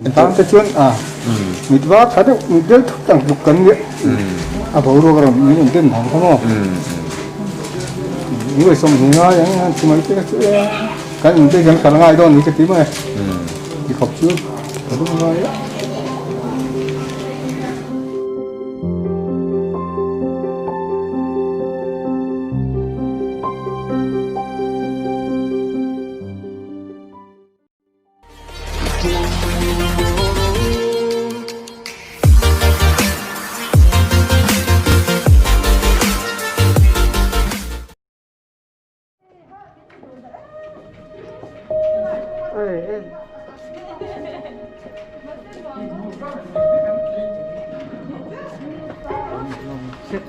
Tang te chuan mitwa thadu midel thang bukan ye a bawro garam min den thang thamo ni som hinga yang chimai te kan inte kan kalangai don ni te ti mai ki khop chu adu ngai ya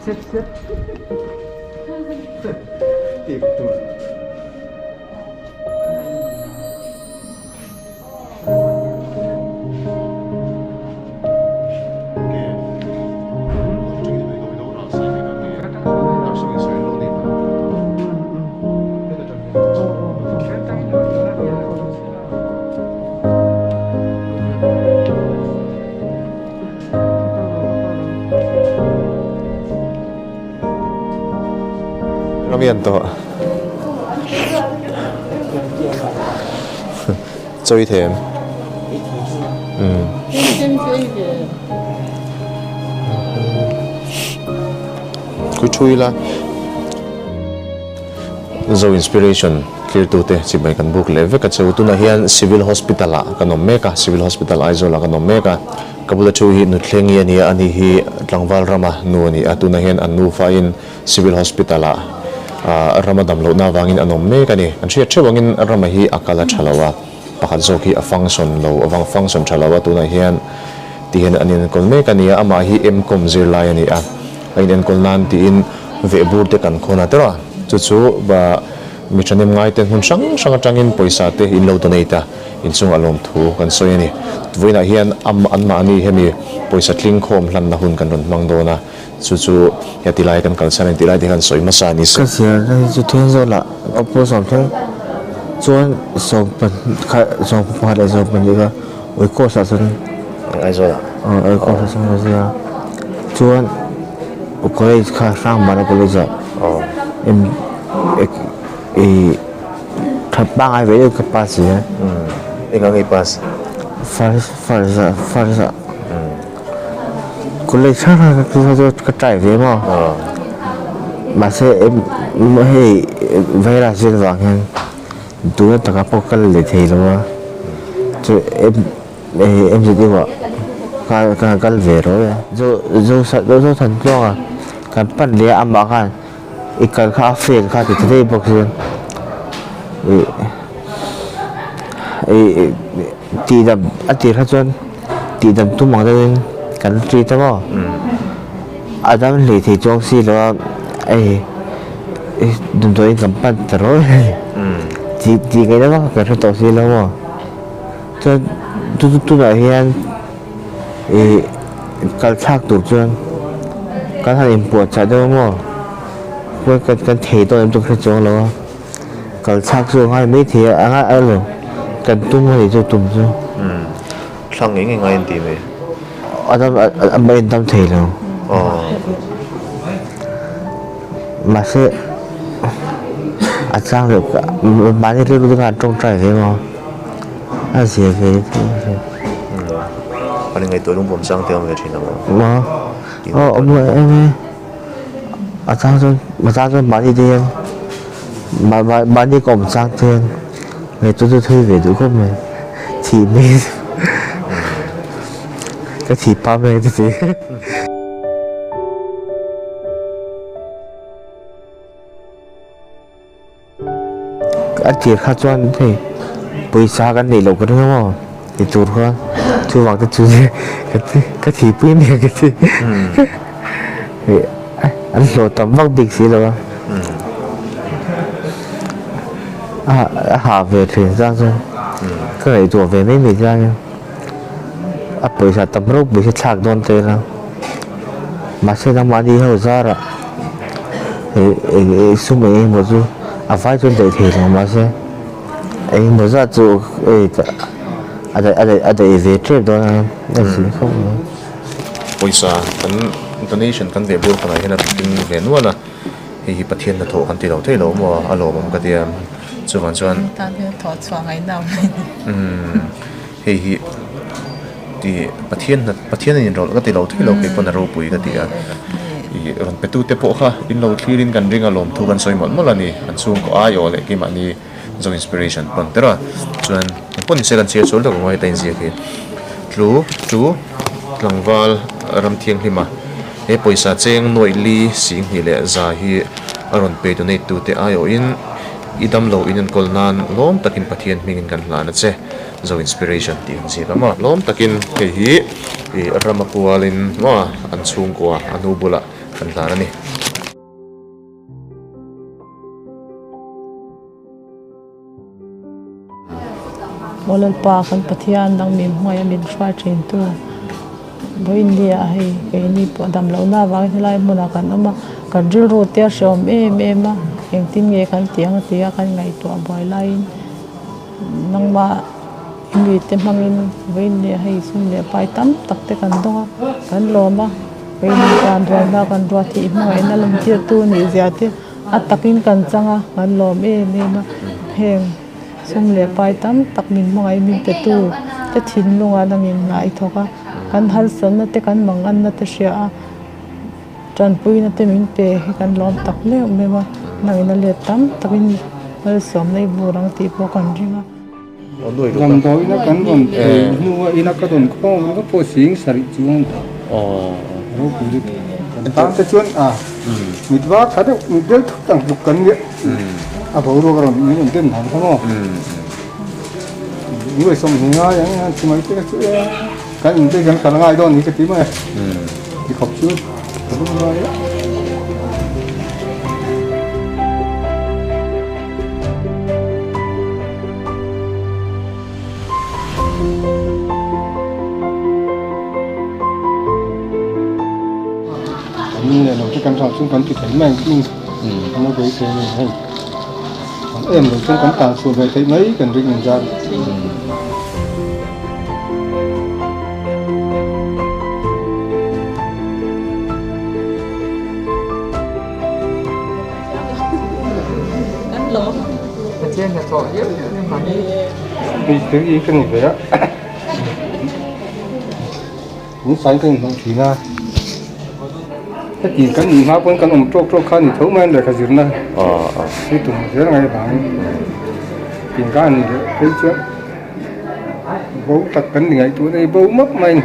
Sip. Itu. Viento. Chơi thêm. Cứ chui là. Do inspiration clear to te chỉ mấy căn book leve cái chỗ tu na hian civil hospital à cái nom meka civil hospital Aizawl là cái nom meka kabula chu hi nu thleng hi ani ani hi tlangwal Rama nu ani tu na hian an nu fa in civil hospital à Rama damlo na wangin anom me kani an thia thewangin Rama hi akala thalawa pakhat zawk hi a function lo awang function thalawa tuna hian ti hian anin kol me kani ama hi emkom zirlai ani a ain enkawlna ti in vehbur te kan khona tera chu ba mi thanem ngai ten hun sang atangin pawisa te in lo donate in chung alom thu kan soi ani voina hian anma ani hemi pawisa tling khawm hlan na hun kan ron mangdona chu ya tilai kan kalsan tilai te kan soi masa ni sa sia chu theng zo la apo som theng chuan som pan kha som pa le zo pan ga oi ko sa sun Aizawl oi ko sa sun sia chuan o college kha sang ma na college em thap bang ai ve ka pa si ngai pas farsa college sang ka zo ka trai ve ma Mahse em hay vay ra trên vàng hen tuna taka pokal le theilo cho em gì vậy ka kal ve rồi zo thần lo kan pan le amma kan ikal kha fail kha ti thei box ti dam ati kha chon ti dam tu mang den kan tri ta bo adam le thei chong si lo đừng tôi cầm pan rồi chỉ cái đó cái thứ tổ gì đâu cho tôi lại hiện cái thác tổ chuyên cái thằng import chạy đâu mà với cái thể tôi em tôi phải cho nó cái thác rồi hay mấy thì ai rồi cái tung thì cho tung chứ sang những ngày anh tìm về anh bên tâm thể nào Mahse Aizawl được bán đi luôn cả trong trại thế mà anh sẽ về anh ngày tối lúc buổi sáng theo về chuyện nào mà ông ơi em Aizawl bán đi tiền mà bán đi còn sang tiền ngày tôi thuê về tôi không này chỉ mê cái chỉ ba mê thế anh chỉ khá choan thì pawisa kan theilo kan mo ti tur khan chu wang te chu ka thi pin ne ka thi anh lo tam vak dik si lo ha về thì ra rồi cái này tuổi về mấy mình ra nha pawisa tam rok bị chak don te la Mahse đang bán đi hơi ra rồi sum ấy một chút phải chuẩn bị thì nó Mahse một ra chỗ ada về trip đó em xin không pawisa kan donation kan vehbur kan hian tin ve nuala hi pathian na tho kan theilo mo alo mom ka dia chuan ta dia tho chuang ai nau hi ti pathian in rol ka theilo ke pon ro pui ka dia i ron petu te po kha in lo thlirin kan ringa lom thu kan soimol molani an chung ko ayo le ki mani zo inspiration pon tera chuan pon se kan che chol da ngoi ta in zia ke tlu tlangwal Ramthianghlima e pawisa cheng Nuai li sing hi le za hi aron pe donate tu te ayo in idam lo in enkawlna lom takin pathian mingin kan hlan che zo inspiration ti ang zia ma lom takin ke hi Rama rualin ma an chung ko anu bula kan hlan ani molal pa kan pathian dang min ngai min fa thin tu boin dia hai ke ni po dam lo na wa hilai muna kan ama kan ril ro te shom ma eng tin nge kan tiang tia kan ngai to boy line nang ma ingi te mangin boin dia hai sum le pai tam tak te kan donga kan lo ma boin kan dwa na kan dwa thi ngai na lam tir tu ni zia te atakin kan changa kan lo ma heng sum le pai tam tak min mangai min te tu te thin lunga nangin ngai thoka kan hal son na te kan mangan na te sia tran pui na te min pe kan lom tak le me ma nangin le tam takin hal som nei burang ti po kan ringa làm tối nó cắn còn nuôi ina cái đồn khô nó có phô xính sari chuông nó cũng được tám cái chuông mít vác khá được mít đeo thức tặng chục cân vậy bầu rồi còn những cái tên thằng không những người sống thì ngay những chỉ mấy cái những cái gần ngay đó những cái tí mà thì học chưa đúng rồi như là cái căn phòng xung quanh thì thấy mang nó với cái này hay em rồi xung quanh tàng xuống về thấy mấy cần rinh ra trên là sỏi hết nhưng mà đi tới gì cái này vậy á những sáng cái nó chỉ là cái gì cái gì mà vẫn còn trộn khăn thì thấu men để cái zirlai cái tụng rất là ngay bạn tiền cái này thấy chưa bố tập cái này tuổi này bố mất mình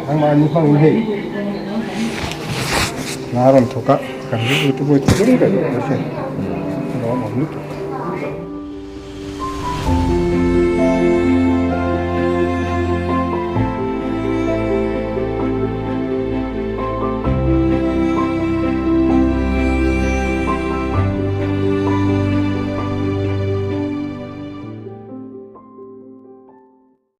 thằng mà như không hiểu là làm thuộc cả cái gì tôi vui tôi cái đó một nước